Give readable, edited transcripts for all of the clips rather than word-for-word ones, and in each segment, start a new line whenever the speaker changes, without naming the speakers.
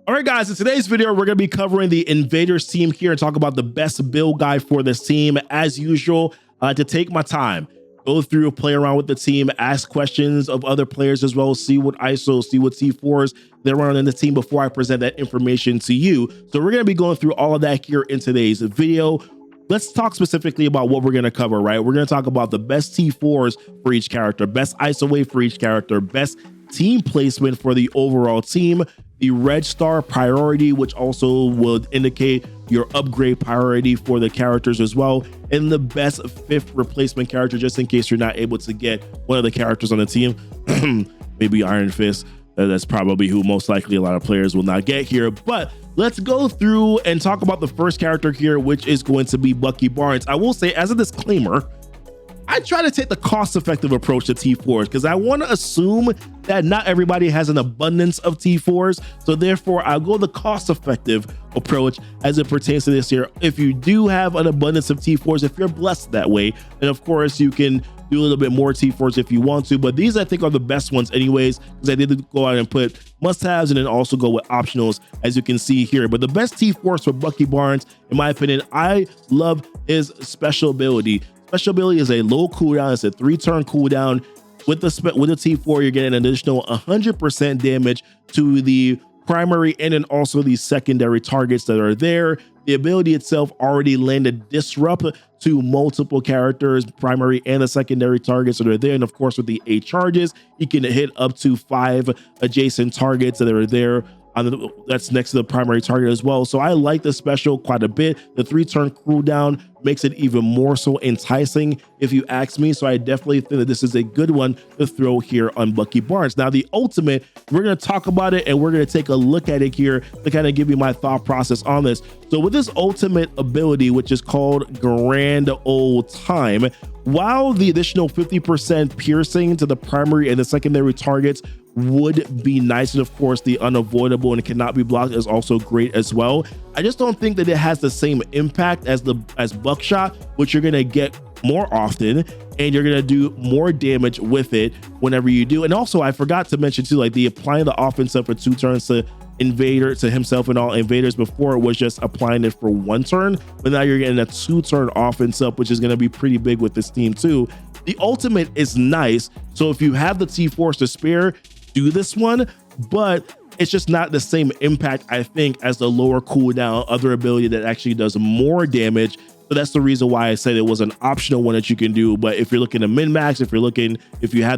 All right, guys, in today's video, we're going to be covering the Invaders team here and talk about the best build guide for this team. As usual, to take my time, go through, play around with the team, ask questions of other players as well, see what ISO, see what T4s they're running in the team before I present that information to you. So we're going to be going through all of that here in today's video. Let's talk specifically about what we're going to cover, right? We're going to talk about the best T4s for each character, best ISO wave for each character, best team placement for the overall team, the red star priority, which also will indicate your upgrade priority for the characters as well, and the best fifth replacement character, just in case you're not able to get one of the characters on the team. Maybe Iron Fist. That's probably who most likely a lot of players will not get here. But let's go through and talk about the first character here, which is going to be Bucky Barnes. I will say, as a disclaimer, I try to take the cost-effective approach to T4s because I want to assume that not everybody has an abundance of T4s. So therefore, I'll go the cost-effective approach as it pertains to this here. If you do have an abundance of T4s, if you're blessed that way, then of course you can do a little bit more T4s if you want to. But these, I think, are the best ones anyways, because I did go out and put must-haves and then also go with optionals, as you can see here. But the best T4s for Bucky Barnes, in my opinion, I love his special ability. Special ability is a low cooldown. It's a 3-turn cooldown. With the T4, you're getting an additional 100% damage to the primary and then also the secondary targets that are there. The ability itself already landed disrupt to multiple characters, primary and the secondary targets that are there. And of course, with the 8 charges, you can hit up to 5 adjacent targets that are there. That's next to the primary target as well. So I like the special quite a bit. The 3-turn cooldown makes it even more so enticing, if you ask me. So I definitely think that this is a good one to throw here on Bucky Barnes. Now, the ultimate, we're going to talk about it and we're going to take a look at it here to kind of give you my thought process on this. So with this ultimate ability, which is called Grand Old Time, while the additional 50% piercing to the primary and the secondary targets would be nice, and of course the unavoidable and it cannot be blocked is also great as well, I just don't think that it has the same impact as Buckshot, which you're gonna get more often and you're gonna do more damage with it whenever you do. And also, I forgot to mention too, like the applying the offense up for 2 turns to Invader, to himself and all invaders. Before it was just applying it for 1 turn, but now you're getting a 2-turn offense up, which is going to be pretty big with this team too. The ultimate is nice, so if you have the T4s to spare, do this one, but it's just not the same impact, I think, as the lower cooldown other ability that actually does more damage. So that's the reason why I said it was an optional one that you can do. But if you're looking to min-max, if you have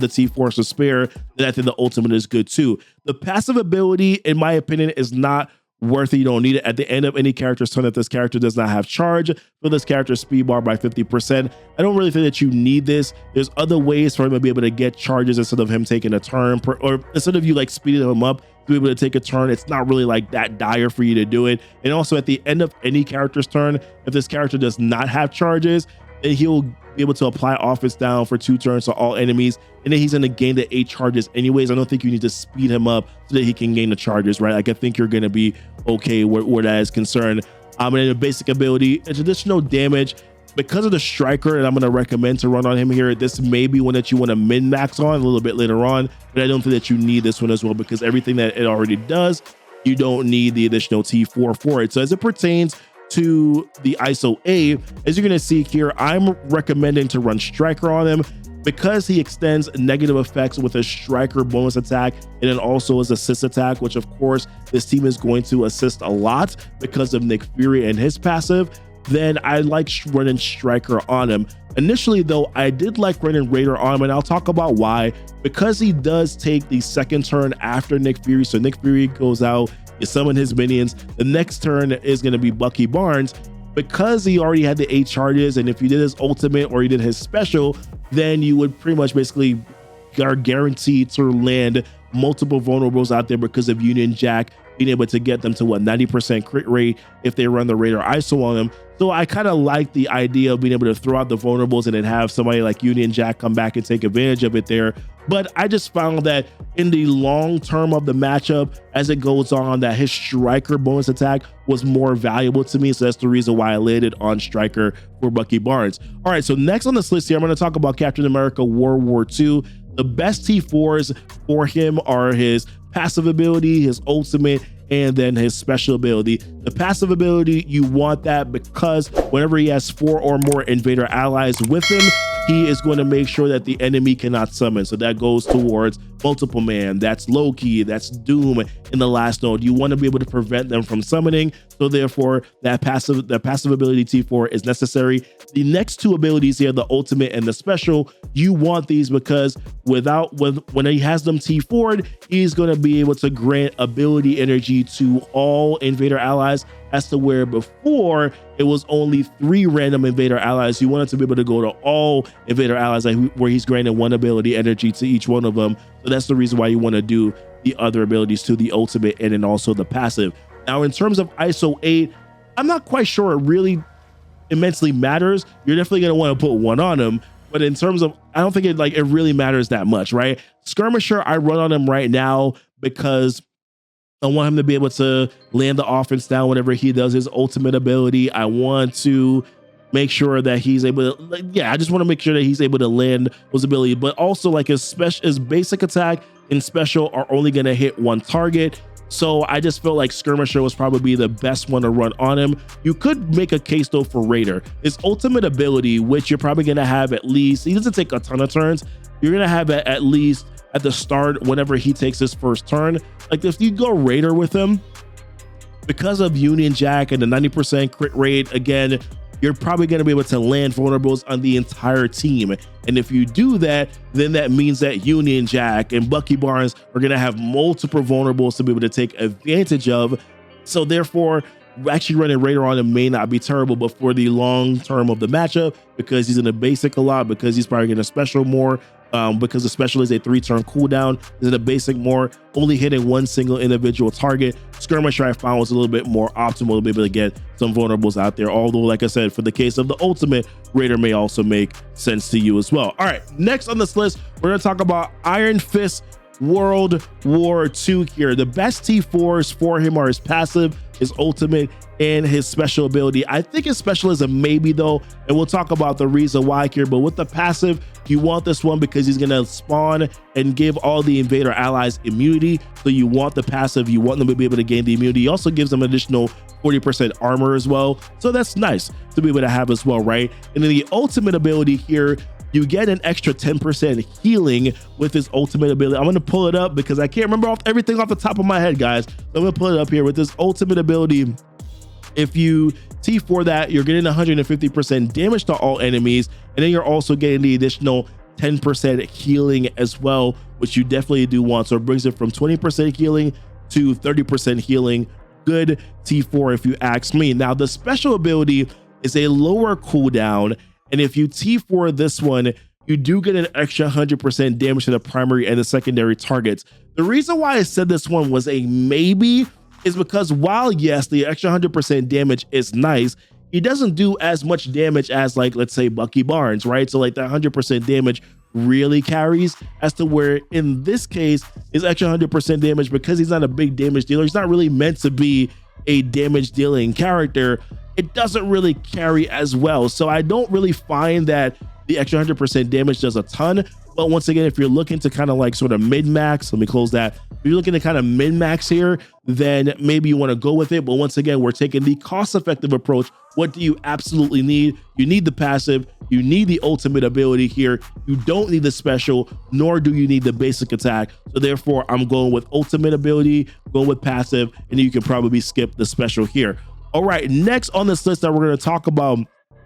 the T4s to spare, then I think the ultimate is good too. The passive ability, in my opinion, is not worth it. You don't need it. At the end of any character's turn, if this character does not have charge, fill this character's speed bar by 50%. I don't really think that you need this. There's other ways for him to be able to get charges instead of him taking a turn, or instead of you like speeding him up to be able to take a turn. It's not really like that dire for you to do it. And also at the end of any character's turn, if this character does not have charges, then he'll be able to apply offense down for 2 turns to all enemies, and then he's going to gain the 8 charges anyways. I don't think you need to speed him up so that he can gain the charges, right? Like, I think you're going to be okay where that is concerned. And then the basic ability, additional damage because of the striker, and I'm going to recommend to run on him here. This may be one that you want to min-max on a little bit later on, but I don't think that you need this one as well, because everything that it already does, you don't need the additional T4 for it. So as it pertains to the ISO A, as you're going to see here, I'm recommending to run Striker on him because he extends negative effects with a Striker bonus attack and then also his assist attack, which of course this team is going to assist a lot because of Nick Fury and his passive. Then I like running Striker on him. Initially though, I did like running Raider on him, and I'll talk about why. Because he does take the 2nd turn after Nick Fury, so Nick Fury goes out, you summon his minions, the next turn is going to be Bucky Barnes. Because he already had the 8 charges, and if you did his ultimate or you did his special, then you would pretty much basically are guaranteed to land multiple vulnerables out there because of Union Jack being able to get them to what, 90% crit rate if they run the Raider ISO on them. So I kind of like the idea of being able to throw out the vulnerables and then have somebody like Union Jack come back and take advantage of it there. But I just found that in the long term of the matchup, as it goes on, that his Striker bonus attack was more valuable to me. So that's the reason why I landed on Striker for Bucky Barnes. All right, so next on this list here, I'm going to talk about Captain America World War II. The best T4s for him are his passive ability, his ultimate, and then his special ability. The passive ability, you want that because whenever he has 4 or more invader allies with him, he is going to make sure that the enemy cannot summon. So that goes towards multiple man, that's Loki, that's Doom in the last node. You want to be able to prevent them from summoning. So therefore that passive ability T4 is necessary. The next 2 abilities here, the ultimate and the special, you want these because when he has them T4'd, he's going to be able to grant ability energy to all invader allies, as to where before it was only 3 random invader allies. You want it to be able to go to all invader allies, like where he's granted 1 ability energy to each one of them. So that's the reason why you want to do the other abilities to the ultimate and then also the passive. Now, in terms of ISO 8, I'm not quite sure it really immensely matters. You're definitely going to want to put 1 on him, but in terms of, I don't think it really matters that much, right? Skirmisher, I run on him right now because I want him to be able to land the offense down whenever he does his ultimate ability. I want to make sure that he's able to, I just want to make sure that he's able to land those abilities, but also like his basic attack and special are only going to hit 1 target. So I just felt like Skirmisher was probably the best one to run on him. You could make a case though for Raider. His ultimate ability, which you're probably going to have at least, he doesn't take a ton of turns. You're going to have it at least at the start whenever he takes his first turn. Like if you go Raider with him, because of Union Jack and the 90% crit rate, again, you're probably going to be able to land vulnerables on the entire team. And if you do that, then that means that Union Jack and Bucky Barnes are going to have multiple vulnerables to be able to take advantage of. So therefore, actually running Raider on him may not be terrible, but for the long term of the matchup, because he's in the basic a lot, because he's probably getting a special more, because the special is a 3-turn cooldown, is in a basic more, only hitting 1 single individual target. Skirmisher I found was a little bit more optimal to be able to get some vulnerables out there. Although, like I said, for the case of the ultimate, Raider may also make sense to you as well. All right, next on this list, we're gonna talk about Iron Fist World War II here. The best T4s for him are his passive, his ultimate, and his special ability. I think his special is a maybe though, and we'll talk about the reason why here. But with the passive, you want this one because he's gonna spawn and give all the invader allies immunity. So you want the passive, you want them to be able to gain the immunity. He also gives them additional 40% armor as well. So that's nice to be able to have as well, right? And then the ultimate ability here, you get an extra 10% healing with his ultimate ability. I'm going to pull it up because I can't remember everything off the top of my head, guys. I'm going to pull it up here with this ultimate ability. If you T4 that, you're getting 150% damage to all enemies, and then you're also getting the additional 10% healing as well, which you definitely do want. So it brings it from 20% healing to 30% healing. Good T4 if you ask me. Now the special ability is a lower cooldown, and if you T4 this one, you do get an extra 100% damage to the primary and the secondary targets. The reason why I said this one was a maybe is because while yes, the extra 100% damage is nice, he doesn't do as much damage as, like, let's say Bucky Barnes, right? So like that 100% damage really carries, as to where in this case, his extra 100% damage, because he's not a big damage dealer, he's not really meant to be a damage dealing character, it doesn't really carry as well. So I don't really find that the extra 100% damage does a ton. But once again, if you're looking to kind of like sort of min-max, let me close that. If you're looking to kind of min-max here, then maybe you want to go with it. But once again, we're taking the cost-effective approach. What do you absolutely need? You need the passive, you need the ultimate ability here. You don't need the special, nor do you need the basic attack. So therefore, I'm going with ultimate ability, going with passive, and you can probably skip the special here. All right, next on this list that we're going to talk about.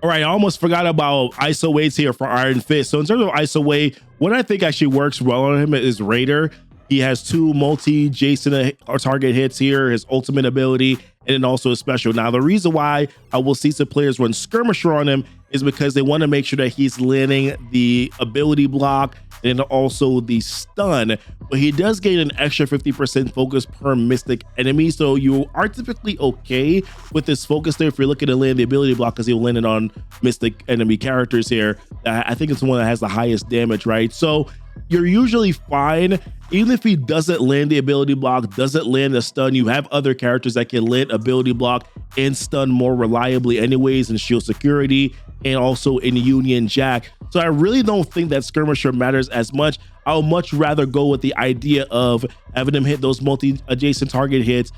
All right, I almost forgot about ISO weights here for Iron Fist. So in terms of ISO weight, what I think actually works well on him is Raider. He has 2 multi-Jason or target hits here, his ultimate ability, and then also a special. Now, the reason why I will see some players run Skirmisher on him is because they want to make sure that he's landing the ability block and also the stun, but he does gain an extra 50% focus per mystic enemy. So you are typically okay with this focus there if you're looking to land the ability block, because he'll land it on mystic enemy characters here. I think it's the one that has the highest damage, right? So you're usually fine. Even if he doesn't land the ability block, doesn't land the stun, you have other characters that can land ability block and stun more reliably anyways, in Shield Security and also in Union Jack. So I really don't think that Skirmisher matters as much. I would much rather go with the idea of having him hit those multi-adjacent target hits,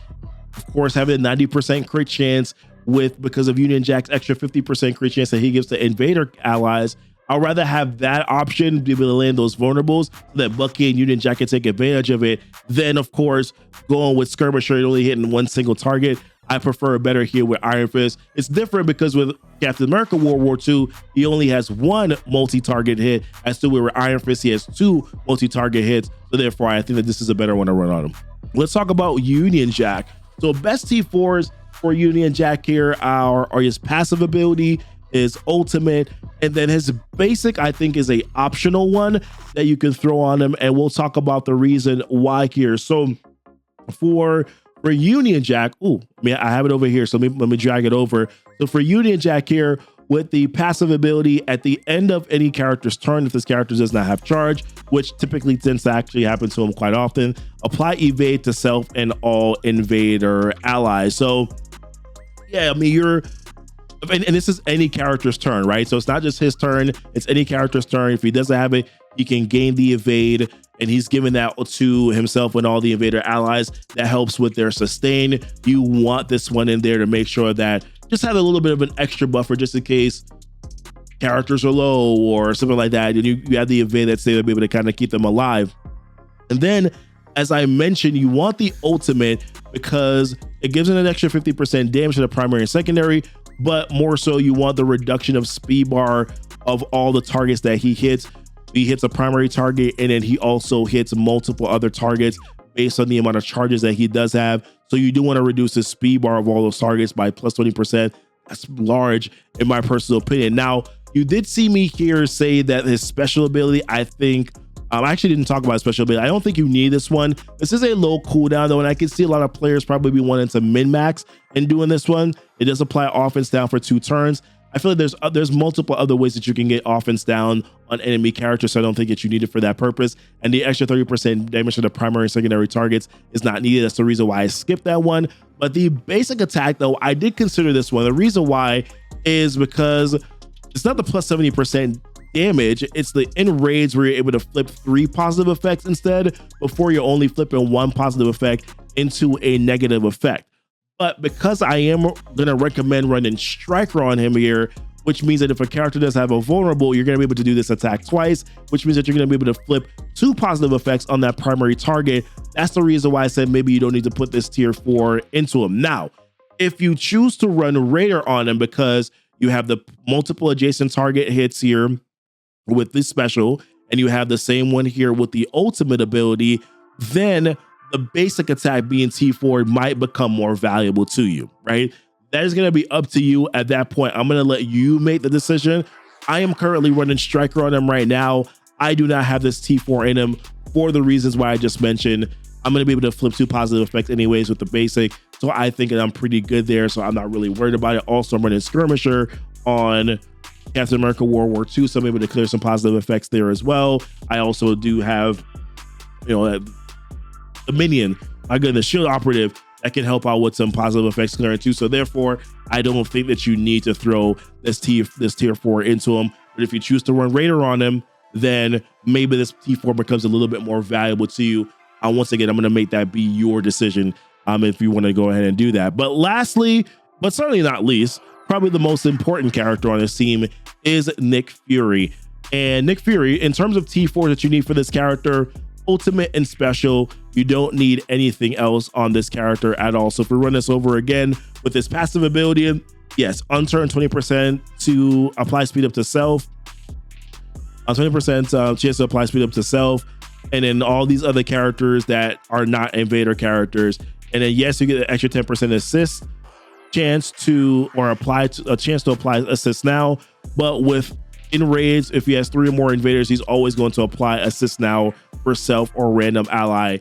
Of course, having a 90% crit chance because of Union Jack's extra 50% crit chance that he gives to Invader allies. I'd rather have that option, be able to land those vulnerables so that Bucky and Union Jack can take advantage of it, than, of course, going with Skirmisher and only hitting one single target. I prefer better here with Iron Fist. It's different because with Captain America World War II, he only has one multi-target hit, as to where with Iron Fist, he has two multi-target hits. So therefore, I think that this is a better one to run on him. Let's talk about Union Jack. So best T4s for Union Jack here are his passive ability, his ultimate, and then his basic, I think, is a optional one that you can throw on him, and we'll talk about the reason why here. So for Union Jack, I have it over here, so let me drag it over. So for Union Jack here, with the passive ability at the end of any character's turn, if this character does not have charge, which typically tends to actually happen to him quite often, apply evade to self and all invader allies. So yeah, I mean, and this is any character's turn, right? So it's not just his turn, it's any character's turn. If he doesn't have it, he can gain the evade, and he's given that to himself and all the invader allies. That helps with their sustain. You want this one in there to make sure that just have a little bit of an extra buffer just in case characters are low or something like that. And you have the evade that's there to be able to kind of keep them alive. And then, as I mentioned, you want the ultimate because it gives it an extra 50% damage to the primary and secondary, but more so you want the reduction of speed bar of all the targets that he hits. He hits a primary target, and then he also hits multiple other targets based on the amount of charges that he does have. So you do want to reduce the speed bar of all those targets by plus 20%. That's large in my personal opinion. Now, you did see me here say that his special ability, I think, I actually didn't talk about special ability. I don't think you need this one. This is a low cooldown though, and I can see a lot of players probably be wanting to min-max and doing this one. It does apply offense down for 2 turns. I feel like there's multiple other ways that you can get offense down on enemy characters, so I don't think that you need it for that purpose. And the extra 30% damage to the primary and secondary targets is not needed. That's the reason why I skipped that one. But the basic attack though, I did consider this one. The reason why is because it's not the plus 70% damage, it's the in raids where you're able to flip 3 positive effects instead, before you're only flipping 1 positive effect into a negative effect. But because I am gonna recommend running Striker on him here, which means that if a character does have a vulnerable, you're gonna be able to do this attack twice, which means that you're gonna be able to flip 2 positive effects on that primary target. That's the reason why I said maybe you don't need to put this tier 4 into him. Now, if you choose to run Raider on him because you have the multiple adjacent target hits here with this special, and you have the same one here with the ultimate ability, then the basic attack being T4 might become more valuable to you, right? That is going to be up to you at that point. I'm going to let you make the decision. I am currently running Striker on him right now. I do not have this T4 in him for the reasons why I just mentioned. I'm going to be able to flip 2 positive effects anyways with the basic. So I think that I'm pretty good there. So I'm not really worried about it. Also, I'm running Skirmisher on Captain America World War II, so I'm able to clear some positive effects there as well. I also do have, the minion, the shield operative, that can help out with some positive effects clearing too. So therefore, I don't think that you need to throw this tier 4 into him. But if you choose to run Raider on him, then maybe this T4 becomes a little bit more valuable to you. Once again, I'm going to make that be your decision if you want to go ahead and do that. But lastly, but certainly not least, probably the most important character on this team is Nick Fury. And Nick Fury, in terms of T4 that you need for this character, ultimate and special, you don't need anything else on this character at all. So if we run this over again with this passive ability, yes, unturn 20% to apply speed up to self, 20% chance to apply speed up to self, and then all these other characters that are not invader characters. And then yes, you get an extra 10% assist chance to, or apply to, a chance to apply assist now. But with in raids, if he has 3 or more invaders, he's always going to apply assist now for self or random ally.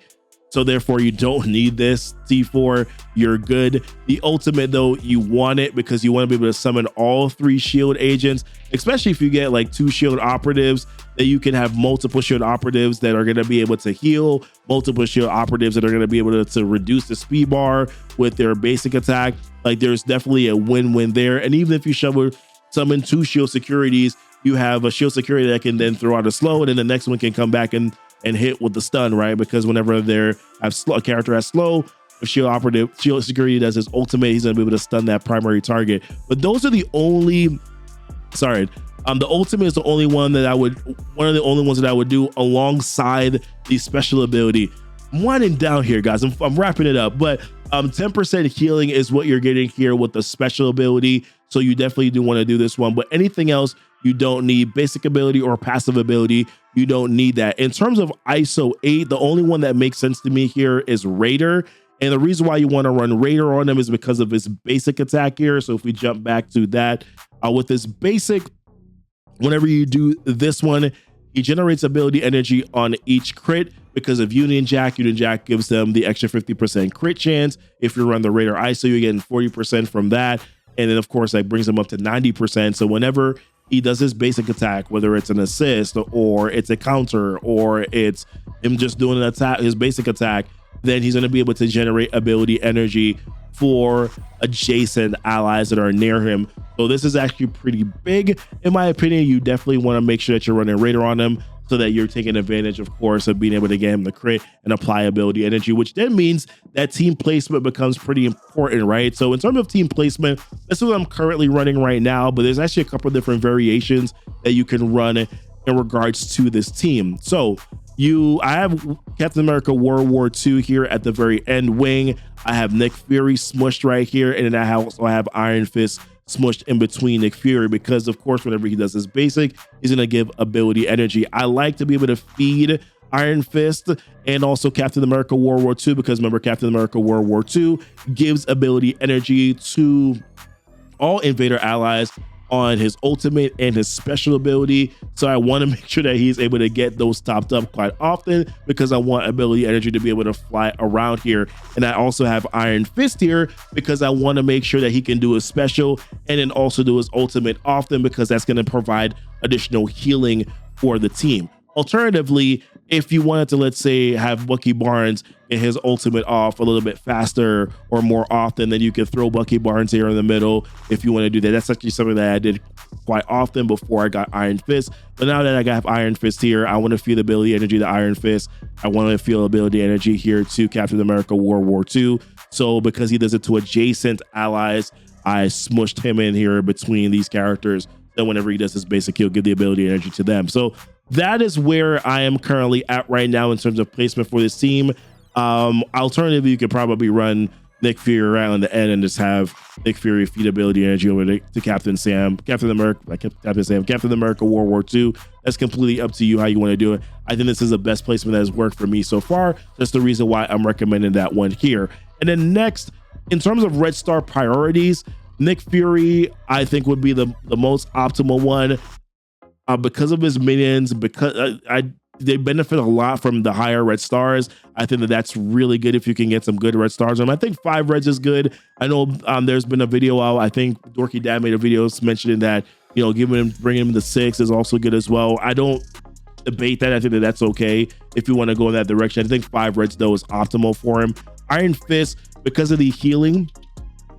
So therefore, you don't need this T4. You're good. The ultimate though, you want it because you want to be able to summon all 3 shield agents, especially if you get like 2 shield operatives, that you can have multiple shield operatives that are going to be able to heal, multiple shield operatives that are going to be able to reduce the speed bar with their basic attack. Like there's definitely a win-win there. And even if you summon 2 shield securities, you have a shield security that can then throw out a slow, and then the next one can come back and hit with the stun, right? Because whenever a character has slow, if shield security does his ultimate, he's gonna be able to stun that primary target. But those are the only, sorry, the ultimate is the only one that one of the only ones that I would do alongside the special ability. I'm winding down here, guys. I'm wrapping it up, but 10% healing is what you're getting here with the special ability. So you definitely do want to do this one, but anything else you don't need. Basic ability or passive ability, you don't need that. In terms of ISO 8, the only one that makes sense to me here is Raider. And the reason why you want to run Raider on him is because of his basic attack here. So if we jump back to that, with this basic, whenever you do this one, he generates ability energy on each crit. Because of Union Jack gives them the extra 50% crit chance. If you run the Raider ISO, you're getting 40% from that. And then of course that brings him up to 90%. So whenever he does his basic attack, whether it's an assist or it's a counter or it's him just doing an attack, his basic attack, then he's going to be able to generate ability energy for adjacent allies that are near him. So this is actually pretty big. In my opinion, you definitely want to make sure that you're running Raider on him so that you're taking advantage, of course, of being able to get him the crit and apply ability energy, which then means that team placement becomes pretty important, right? So in terms of team placement, this is what I'm currently running right now, but there's actually a couple of different variations that you can run in regards to this team. So I have Captain America World War II here at the very end wing. I have Nick Fury smushed right here, and then I also have Iron Fist smushed in between Nick Fury, because of course whenever he does his basic, he's gonna give ability energy. I like to be able to feed Iron Fist and also Captain America World War II, because remember, Captain America World War II gives ability energy to all Invader allies on his ultimate and his special ability. So I want to make sure that he's able to get those topped up quite often, because I want ability energy to be able to fly around here. And I also have Iron Fist here because I want to make sure that he can do his special and then also do his ultimate often, because that's going to provide additional healing for the team. Alternatively, if you wanted to, let's say, have Bucky Barnes get his ultimate off a little bit faster or more often, then you could throw Bucky Barnes here in the middle if you want to do that. That's actually something that I did quite often before I got Iron Fist. But now that I got Iron Fist here, I want to feel ability energy to Iron Fist. I want to feel ability energy here to Captain America World War II. So because he does it to adjacent allies, I smushed him in here between these characters. So whenever he does his basic, he'll give the ability energy to them. So that is where I am currently at right now in terms of placement for this team. Alternatively, you could probably run Nick Fury around in the end and just have Nick Fury feed ability energy over to Captain America World War II. That's completely up to you how you want to do it. I think this is the best placement that has worked for me so far. That's the reason why I'm recommending that one here. And then next, in terms of Red Star priorities, Nick Fury, I think, would be the most optimal one. Because of his minions, because they benefit a lot from the higher red stars. I think that that's really good if you can get some good red stars on him. I think 5 reds is good. I know there's been a video out, I think Dorky Dad made a video mentioning that, you know, bringing him the 6 is also good as well. I don't debate that. I think that that's okay if you want to go in that direction. I think 5 reds though is optimal for him. Iron Fist, because of the healing,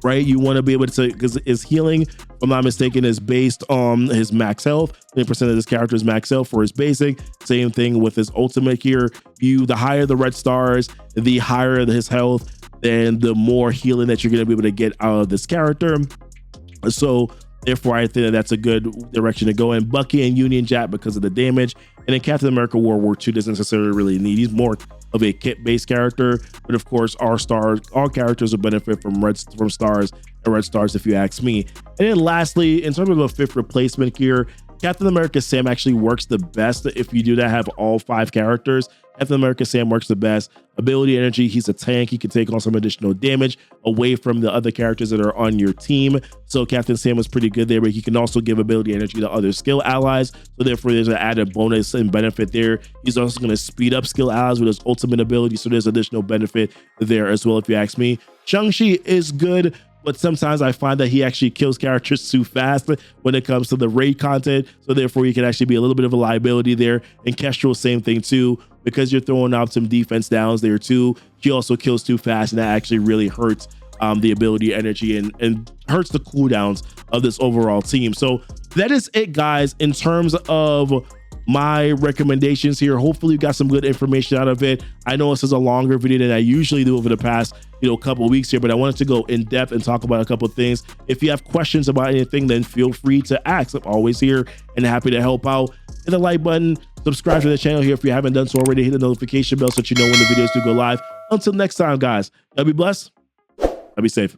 right? You want to be able to, because his healing, if I'm not mistaken, is based on his max health. 20% of this character's max health for his basic. Same thing with his ultimate here. The higher the red stars, the higher his health, then the more healing that you're going to be able to get out of this character. So therefore, I think that that's a good direction to go in. Bucky and Union Jack because of the damage. And then Captain America World War II doesn't necessarily really need. He's more of a kit-based character. But of course, all characters will benefit from stars and red stars, if you ask me. And then lastly, in terms of a 5th replacement here, Captain America Sam actually works the best if you do that, have all 5 characters. Captain America Sam works the best. Ability energy, he's a tank. He can take on some additional damage away from the other characters that are on your team. So Captain Sam is pretty good there, but he can also give ability energy to other skill allies. So therefore, there's an added bonus and benefit there. He's also going to speed up skill allies with his ultimate ability. So there's additional benefit there as well, if you ask me. Shang-Chi is good, but sometimes I find that he actually kills characters too fast when it comes to the raid content. So therefore, he can actually be a little bit of a liability there. And Kestrel, same thing too, because you're throwing out some defense downs there too. He also kills too fast, and that actually really hurts the ability energy and hurts the cooldowns of this overall team. So that is it, guys, in terms of my recommendations here. Hopefully you got some good information out of it. I know this is a longer video than I usually do over the past, couple of weeks here, but I wanted to go in depth and talk about a couple of things. If you have questions about anything, then feel free to ask. I'm always here and happy to help out. Hit the like button, subscribe to the channel here if you haven't done so already. Hit the notification bell so that you know when the videos do go live. Until next time, guys, y'all be blessed. Y'all be safe.